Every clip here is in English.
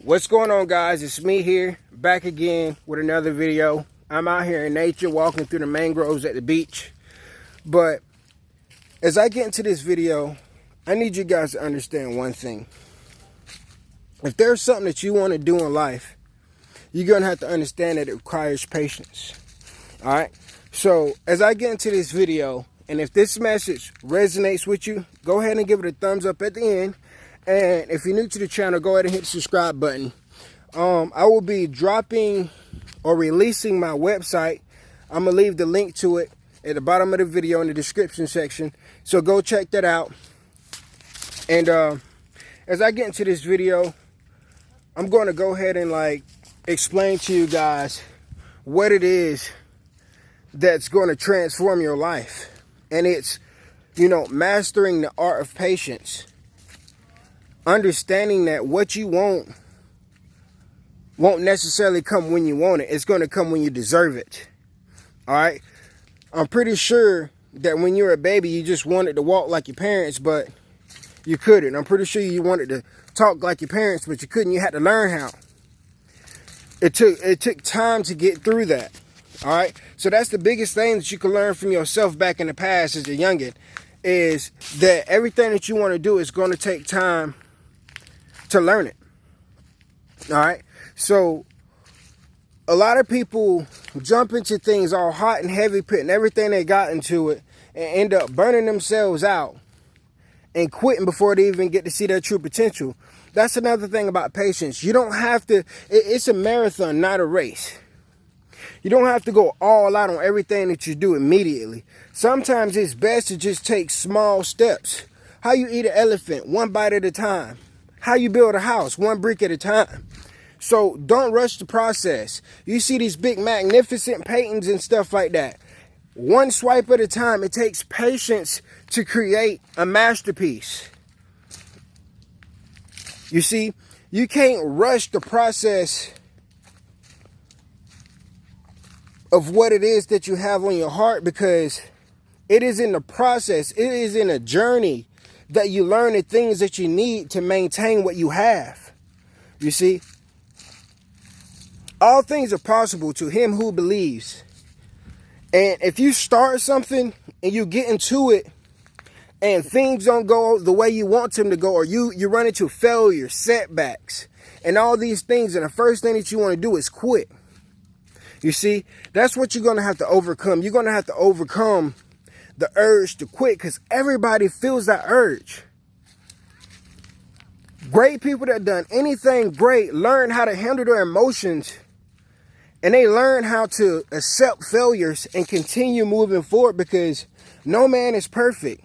What's going on, guys? It's me here, back again with another video. I'm out here in nature, walking through the mangroves at the beach. But as I get into this video, I need you guys to understand one thing. If there's something that you want to do in life, you're going to have to understand that it requires patience. All right? So as I get into this video, and if this message resonates with you, go ahead and give it a thumbs up at the end. And if you're new to the channel, go ahead and hit the subscribe button. I will be dropping or releasing my website. I'm going to leave the link to it at the bottom of the video in the description section. So go check that out. And as I get into this video, I'm going to go ahead and explain to you guys what it is that's going to transform your life. And it's, mastering the art of patience. Understanding that what you want won't necessarily come when you want it. It's going to come when you deserve it. All right. I'm pretty sure that when you were a baby, you just wanted to walk like your parents, but you couldn't. I'm pretty sure you wanted to talk like your parents, but you couldn't. You had to learn how. It took time to get through that. All right. So that's the biggest thing that you can learn from yourself back in the past as a youngin', is that everything that you want to do is going to take time to learn it. All right. So a lot of people jump into things all hot and heavy, putting everything they got into it, and end up burning themselves out and quitting before they even get to see their true potential. That's another thing about patience. You don't have to, it's a marathon, not a race. You don't have to go all out on everything that you do immediately. Sometimes it's best to just take small steps. How you eat an elephant, one bite at a time. How you build a house, one brick at a time. So don't rush the process. You see these big magnificent paintings and stuff like that. One swipe at a time. It takes patience to create a masterpiece. You see, you can't rush the process of what it is that you have on your heart, because it is in the process. It is in a journey that you learn the things that you need to maintain what you have. You see, all things are possible to him who believes. And if you start something and you get into it and things don't go the way you want them to go, or you run into failure, setbacks, and all these things, and the first thing that you want to do is quit. You see, that's what you're going to have to overcome. You're going to have to overcome the urge to quit, because everybody feels that urge. Great people that done anything great learn how to handle their emotions, and they learn how to accept failures and continue moving forward, because no man is perfect,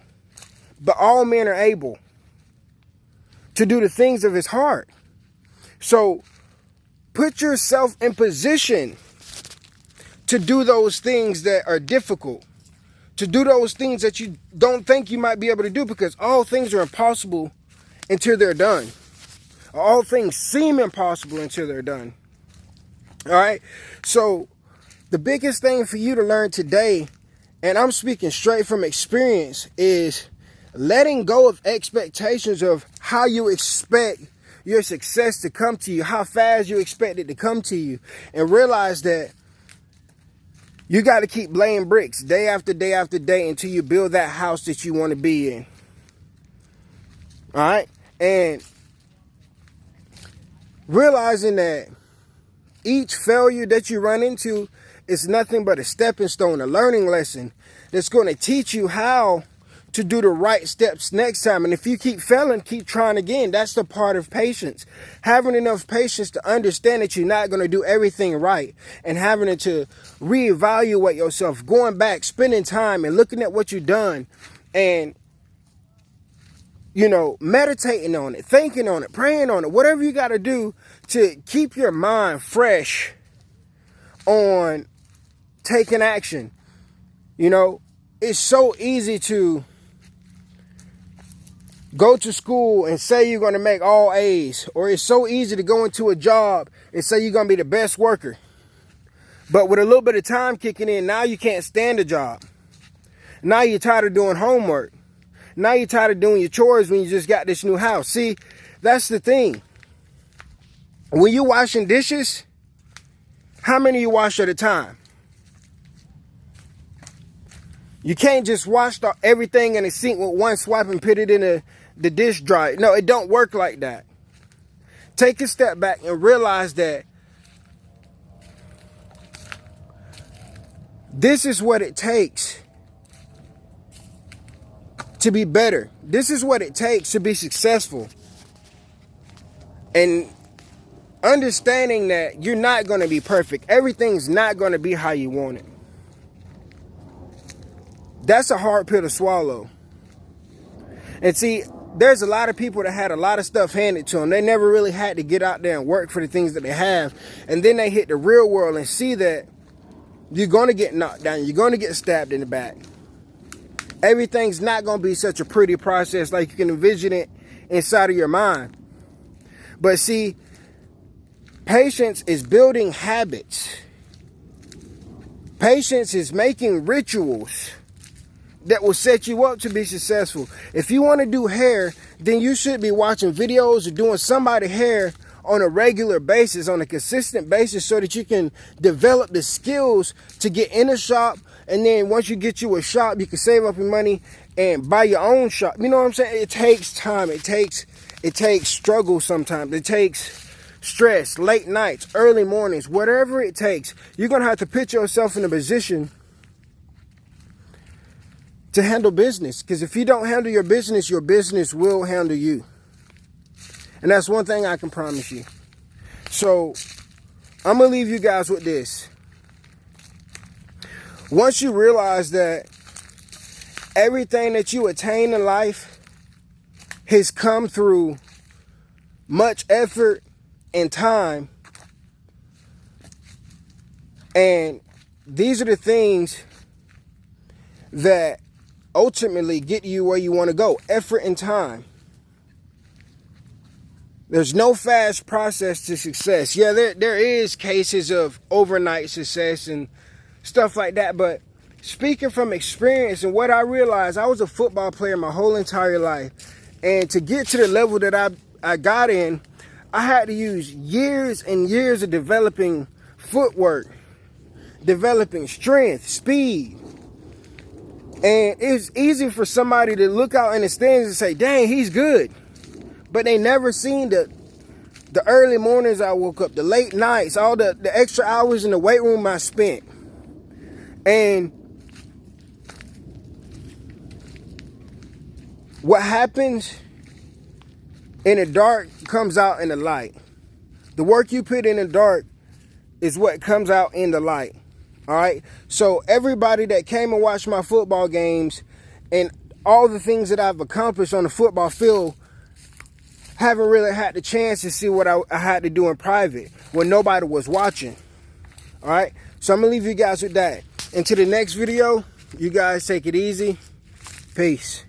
but all men are able to do the things of his heart. So put yourself in position to do those things that are difficult, to do those things that you don't think you might be able to do, because all things are impossible until they're done. All things seem impossible until they're done. All right. So the biggest thing for you to learn today, and I'm speaking straight from experience, is letting go of expectations of how you expect your success to come to you, how fast you expect it to come to you, and realize that you got to keep laying bricks day after day after day until you build that house that you want to be in. All right. And realizing that each failure that you run into is nothing but a stepping stone, a learning lesson that's going to teach you how to do the right steps next time. And if you keep failing, keep trying again. That's the part of patience. Having enough patience to understand that you're not going to do everything right, and having to reevaluate yourself, going back, spending time and looking at what you've done, and meditating on it, thinking on it, praying on it, whatever you got to do to keep your mind fresh on taking action. It's so easy to go to school and say you're going to make all A's, or it's so easy to go into a job and say you're going to be the best worker. But with a little bit of time kicking in, now you can't stand the job. Now you're tired of doing homework. Now you're tired of doing your chores when you just got this new house. See, that's the thing. When you washing dishes, how many you wash at a time? You can't just wash everything in the sink with one swipe and put it in the dish dryer. No, it don't work like that. Take a step back and realize that this is what it takes to be better. This is what it takes to be successful. And understanding that you're not going to be perfect. Everything's not going to be how you want it. That's a hard pill to swallow. And see, there's a lot of people that had a lot of stuff handed to them. They never really had to get out there and work for the things that they have. And then they hit the real world and see that you're going to get knocked down. You're going to get stabbed in the back. Everything's not going to be such a pretty process like you can envision it inside of your mind. But see, patience is building habits. Patience is making rituals that will set you up to be successful. If you want to do hair, then you should be watching videos or doing somebody's hair on a regular basis, on a consistent basis, so that you can develop the skills to get in a shop. And then once you get you a shop, you can save up your money and buy your own shop. You know what I'm saying? It takes time. It takes struggle sometimes. It takes stress, late nights, early mornings, whatever it takes. You're going to have to put yourself in a position to handle business. Because if you don't handle your business will handle you. And that's one thing I can promise you. So I'm going to leave you guys with this. Once you realize that everything that you attain in life has come through much effort and time, and these are the things that ultimately get you where you want to go, effort and time. There's no fast process to success. Yeah, there is cases of overnight success and stuff like that, but speaking from experience and what I realized, I was a football player my whole entire life, and to get to the level that I got in, I had to use years and years of developing footwork, developing strength, speed. And it's easy for somebody to look out in the stands and say, dang, he's good. But they never seen the early mornings I woke up, the late nights, all the extra hours in the weight room I spent. And what happens in the dark comes out in the light. The work you put in the dark is what comes out in the light. All right. So everybody that came and watched my football games and all the things that I've accomplished on the football field haven't really had the chance to see what I had to do in private when nobody was watching. All right. So I'm going to leave you guys with that. Until the next video, you guys take it easy. Peace.